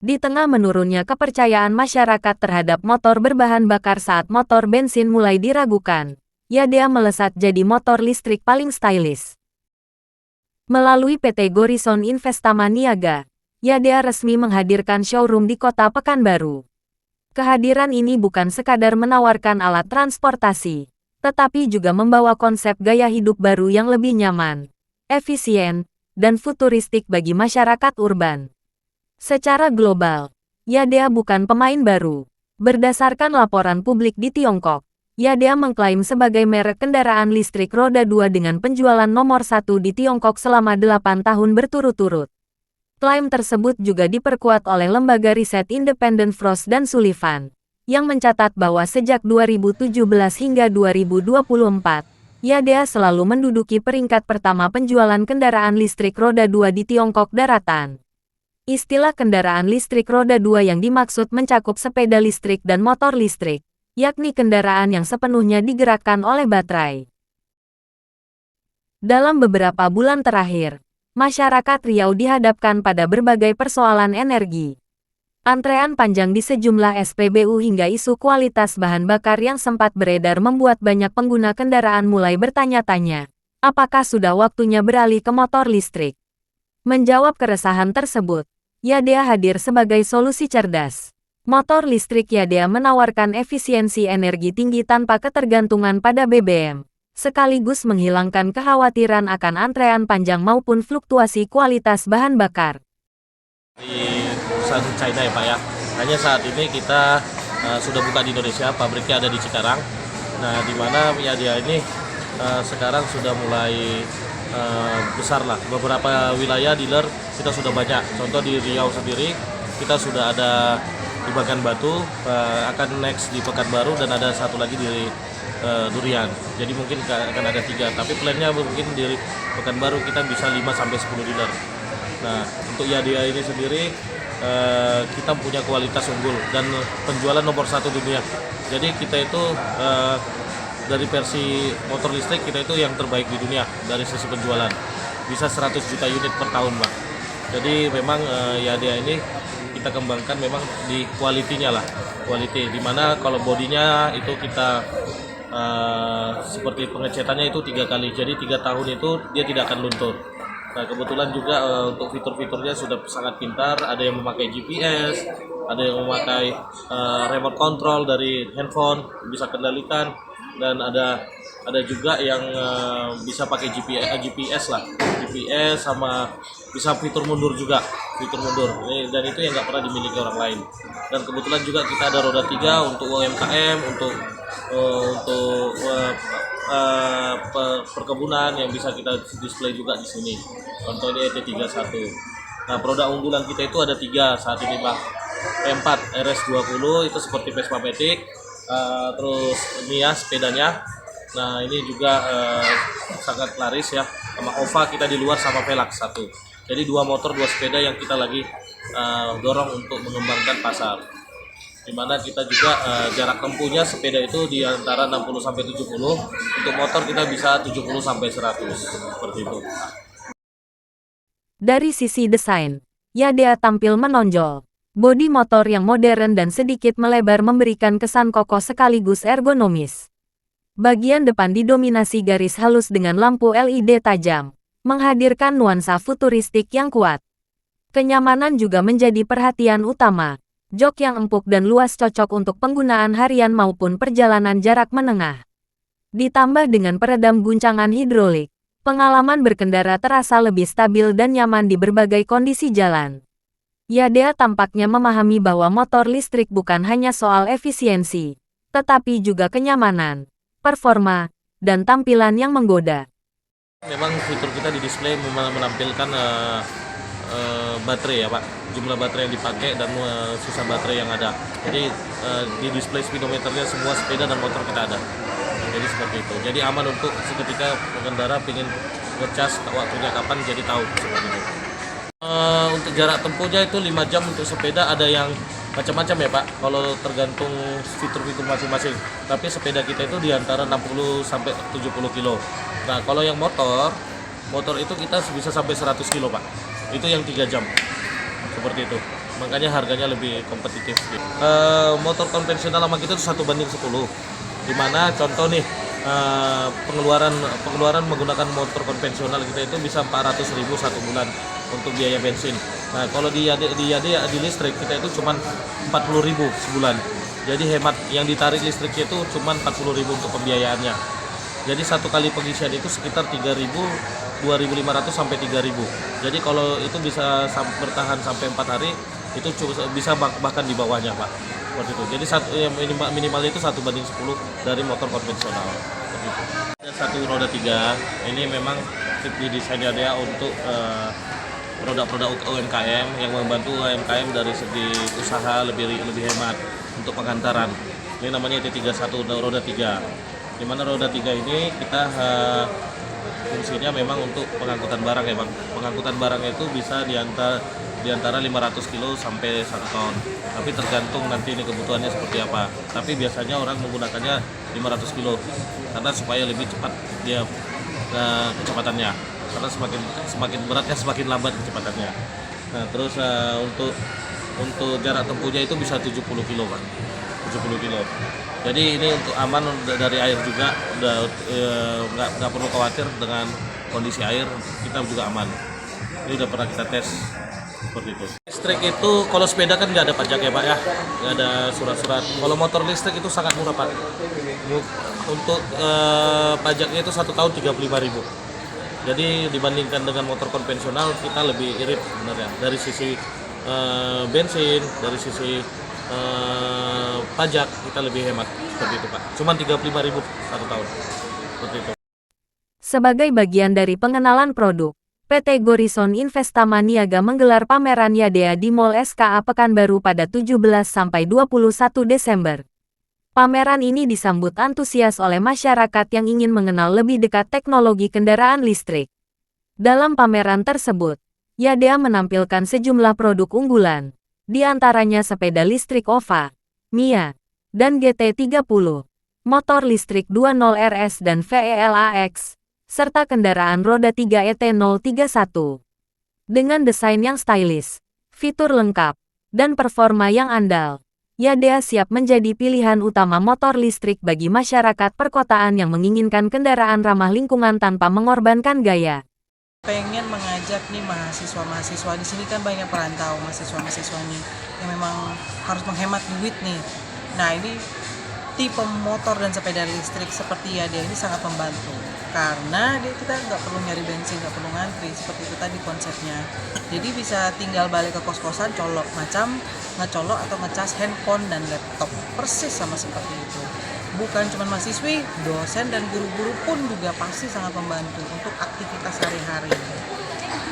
Di tengah menurunnya kepercayaan masyarakat terhadap motor berbahan bakar saat motor bensin mulai diragukan, Yadea melesat jadi motor listrik paling stylish. Melalui PT Gorison Investama Niaga, Yadea resmi menghadirkan showroom di Kota Pekanbaru. Kehadiran ini bukan sekadar menawarkan alat transportasi, tetapi juga membawa konsep gaya hidup baru yang lebih nyaman, efisien, dan futuristik bagi masyarakat urban. Secara global, Yadea bukan pemain baru. Berdasarkan laporan publik di Tiongkok, Yadea mengklaim sebagai merek kendaraan listrik roda 2 dengan penjualan nomor 1 di Tiongkok selama 8 tahun berturut-turut. Klaim tersebut juga diperkuat oleh lembaga riset independen Frost & Sullivan, yang mencatat bahwa sejak 2017 hingga 2024, Yadea selalu menduduki peringkat pertama penjualan kendaraan listrik roda 2 di Tiongkok daratan. Istilah kendaraan listrik roda 2 yang dimaksud mencakup sepeda listrik dan motor listrik, yakni kendaraan yang sepenuhnya digerakkan oleh baterai. Dalam beberapa bulan terakhir, masyarakat Riau dihadapkan pada berbagai persoalan energi. Antrean panjang di sejumlah SPBU hingga isu kualitas bahan bakar yang sempat beredar membuat banyak pengguna kendaraan mulai bertanya-tanya, apakah sudah waktunya beralih ke motor listrik? Menjawab keresahan tersebut, Yadea hadir sebagai solusi cerdas. Motor listrik Yadea menawarkan efisiensi energi tinggi tanpa ketergantungan pada BBM, sekaligus menghilangkan kekhawatiran akan antrean panjang maupun fluktuasi kualitas bahan bakar. Di perusahaan China ya Pak ya, hanya saat ini kita sudah buka di Indonesia, pabriknya ada di Cikarang. Nah, di mana Yadea ini sekarang sudah mulai besar lah. Beberapa wilayah dealer kita sudah banyak. Contoh di Riau sendiri kita sudah ada di Pekanbaru, akan next di Pekanbaru, dan ada satu lagi di Durian. Jadi mungkin akan ada 3. Tapi plannya mungkin di Pekanbaru kita bisa 5-10 dealer. Nah, untuk Yadea ini sendiri kita punya kualitas unggul dan penjualan nomor 1 dunia. Jadi kita itu dari versi motor listrik kita itu yang terbaik di dunia dari sisi penjualan, bisa 100 juta unit per tahun Pak. Jadi memang Yadea ini kita kembangkan memang di kualitinya lah, quality, dimana kalau bodinya itu kita seperti pengecetannya itu 3 kali, jadi 3 tahun itu dia tidak akan luntur. Nah, kebetulan juga untuk fitur-fiturnya sudah sangat pintar, ada yang memakai GPS, ada yang memakai remote control dari handphone, bisa kendalikan. Dan ada juga yang bisa pakai GPS lah, GPS sama bisa fitur mundur juga, fitur mundur. Dan itu yang nggak pernah dimiliki orang lain. Dan kebetulan juga kita ada roda 3 untuk UMKM, untuk perkebunan yang bisa kita display juga di sini. Contohnya ET31. Nah, produk unggulan kita itu ada 3 saat ini Pak. P4 RS20 itu seperti Vespa Matic. Terus Mia sepedanya, nah ini juga sangat laris ya. Sama OVA kita di luar, sama Velox 1. Jadi 2 motor 2 sepeda yang kita lagi dorong untuk mengembangkan pasar. Dimana kita juga jarak tempuhnya sepeda itu di antara 60-70, untuk motor kita bisa 70-100 seperti itu. Dari sisi desain, Yadea tampil menonjol. Bodi motor yang modern dan sedikit melebar memberikan kesan kokoh sekaligus ergonomis. Bagian depan didominasi garis halus dengan lampu LED tajam, menghadirkan nuansa futuristik yang kuat. Kenyamanan juga menjadi perhatian utama. Jok yang empuk dan luas cocok untuk penggunaan harian maupun perjalanan jarak menengah. Ditambah dengan peredam guncangan hidrolik, pengalaman berkendara terasa lebih stabil dan nyaman di berbagai kondisi jalan. Yadea tampaknya memahami bahwa motor listrik bukan hanya soal efisiensi, tetapi juga kenyamanan, performa, dan tampilan yang menggoda. Memang fitur kita di display menampilkan baterai ya Pak, jumlah baterai yang dipakai dan sisa baterai yang ada. Jadi di display speedometernya semua sepeda dan motor kita ada. Jadi seperti itu. Jadi aman untuk seketika pengendara ingin ngecas waktunya kapan, jadi tahu seperti itu. Untuk jarak tempuhnya itu 5 jam untuk sepeda, ada yang macam-macam ya Pak, kalau tergantung fitur-fitur masing-masing. Tapi sepeda kita itu di antara 60-70 kilo. Nah, kalau yang motor itu kita bisa sampai 100 kilo Pak. Itu yang 3 jam. Seperti itu. makanya harganya lebih kompetitif. Motor konvensional sama kita itu 1:10, dimana contoh nih pengeluaran menggunakan motor konvensional kita itu bisa 400.000 satu bulan untuk biaya bensin. Nah kalau di listrik kita itu cuma 40.000 sebulan. Jadi hemat, yang ditarik listriknya itu cuma 40.000 untuk pembiayaannya. Jadi satu kali pengisian itu sekitar 3.000, 2.500 sampai 3.000. Jadi kalau itu bisa bertahan sampai 4 hari, itu bisa bahkan di bawahnya Pak. Seperti itu. Jadi minimal itu 1:10 dari motor konvensional. Seperti itu. Ada satu roda 3, ini memang didesainnya dia untuk produk-produk UMKM yang membantu UMKM dari segi usaha lebih hemat untuk pengantaran. Ini namanya T31 roda 3. Di mana roda 3 ini kita fungsinya memang untuk pengangkutan barang ya Bang. Pengangkutan barang itu bisa di antara 500 kilo sampai 1 ton. Tapi tergantung nanti ini kebutuhannya seperti apa. Tapi biasanya orang menggunakannya 500 kilo karena supaya lebih cepat dia kecepatannya. Karena semakin beratnya semakin lambat kecepatannya. Nah, terus untuk jarak tempuhnya itu bisa 70 kilo Pak. 70 kilo. Jadi ini untuk aman dari air juga, nggak perlu khawatir dengan kondisi air, kita juga aman. Ini udah pernah kita tes seperti itu. Listrik itu kalau sepeda kan nggak ada pajak ya Pak ya, nggak ada surat-surat. Kalau motor listrik itu sangat murah Pak. Untuk pajaknya itu 1 tahun 35.000. Jadi dibandingkan dengan motor konvensional kita lebih irit sebenarnya dari sisi bensin, dari sisi pajak kita lebih hemat seperti itu Pak. Cuman 35.000 1 tahun. Seperti itu. Sebagai bagian dari pengenalan produk, PT Gorison Investama Niaga menggelar pameran Yadea di Mall SKA Pekanbaru pada 17-21 Desember. Pameran ini disambut antusias oleh masyarakat yang ingin mengenal lebih dekat teknologi kendaraan listrik. Dalam pameran tersebut, Yadea menampilkan sejumlah produk unggulan, di antaranya sepeda listrik OVA, Mia, dan GT30, motor listrik 20 RS dan VELAX, serta kendaraan roda 3 ET031. Dengan desain yang stylish, fitur lengkap, dan performa yang andal, Yadea siap menjadi pilihan utama motor listrik bagi masyarakat perkotaan yang menginginkan kendaraan ramah lingkungan tanpa mengorbankan gaya. Pengen mengajak nih mahasiswa-mahasiswa di sini, kan banyak perantau mahasiswa-mahasiswa nih yang memang harus menghemat duit nih. Nah ini tipe motor dan sepeda listrik seperti Yadea ini sangat membantu karena kita nggak perlu nyari bensin, nggak perlu ngantri, seperti itu tadi konsepnya. Jadi bisa tinggal balik ke kos-kosan, colok macam ngecolok atau ngecas handphone dan laptop, persis sama seperti itu. Bukan cuma mahasiswi, dosen dan guru-guru pun juga pasti sangat membantu untuk aktivitas sehari-hari.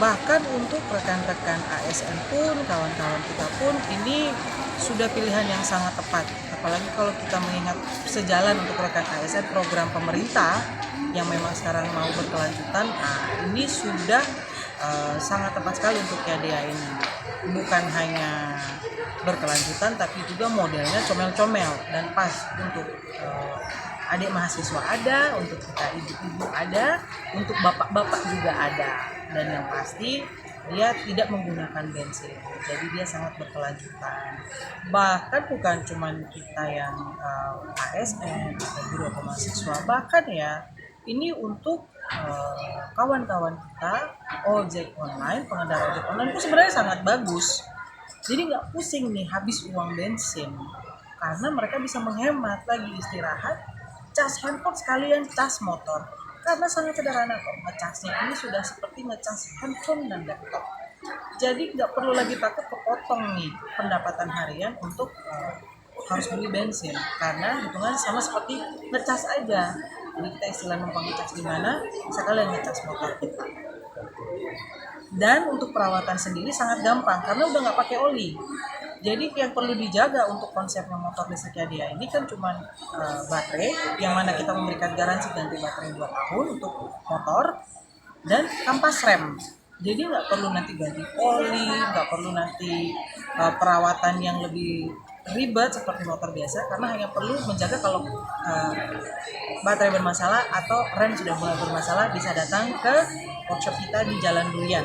Bahkan untuk rekan-rekan ASN pun, kawan-kawan kita pun, ini sudah pilihan yang sangat tepat. Apalagi kalau kita mengingat sejalan untuk rekan ASN program pemerintah yang memang sekarang mau berkelanjutan, ini sudah sangat tepat sekali untuk Yadea ini. Bukan hanya berkelanjutan, tapi juga modelnya comel-comel dan pas untuk adik mahasiswa ada, untuk kita ibu-ibu ada, untuk bapak-bapak juga ada. Dan yang pasti dia tidak menggunakan bensin, jadi dia sangat berkelanjutan. Bahkan bukan cuma kita yang ASN atau guru atau mahasiswa, bahkan ya ini untuk kawan-kawan kita ojek online, pengendara ojek online itu sebenarnya sangat bagus. Jadi nggak pusing nih habis uang bensin, karena mereka bisa menghemat lagi istirahat, cas handphone sekalian cas motor. Karena sangat sederhana kok, ngecasnya ini sudah seperti ngecas handphone dan laptop. Jadi nggak perlu lagi takut kepotong nih pendapatan harian untuk harus beli bensin, karena hitungan sama seperti ngecas aja. Jadi kita istilah numpang ngecas di mana, sekalian ngecas motor kita. Dan untuk perawatan sendiri sangat gampang karena udah nggak pakai oli. Jadi yang perlu dijaga untuk konsepnya motor listrik Yadea ini kan cuma baterai, yang mana kita memberikan garansi ganti baterai 2 tahun untuk motor, dan kampas rem. Jadi nggak perlu nanti ganti oli, nggak perlu nanti perawatan yang lebih ribet seperti motor biasa, karena hanya perlu menjaga kalau baterai bermasalah atau rem sudah mulai bermasalah, bisa datang ke workshop kita di Jalan Durian,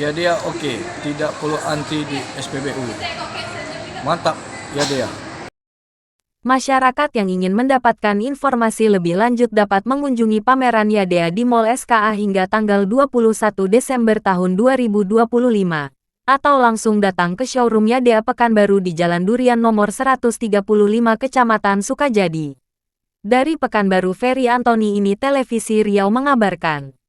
Ya dia oke, tidak perlu antri di SPBU. Mantap, ya dia. Masyarakat yang ingin mendapatkan informasi lebih lanjut dapat mengunjungi pameran Yadea di Mall SKA hingga tanggal 21 Desember tahun 2025. Atau langsung datang ke showroom Yadea Pekanbaru di Jalan Durian nomor 135 Kecamatan Sukajadi. Dari Pekanbaru, Ferry Antoni, ini Televisi Riau mengabarkan.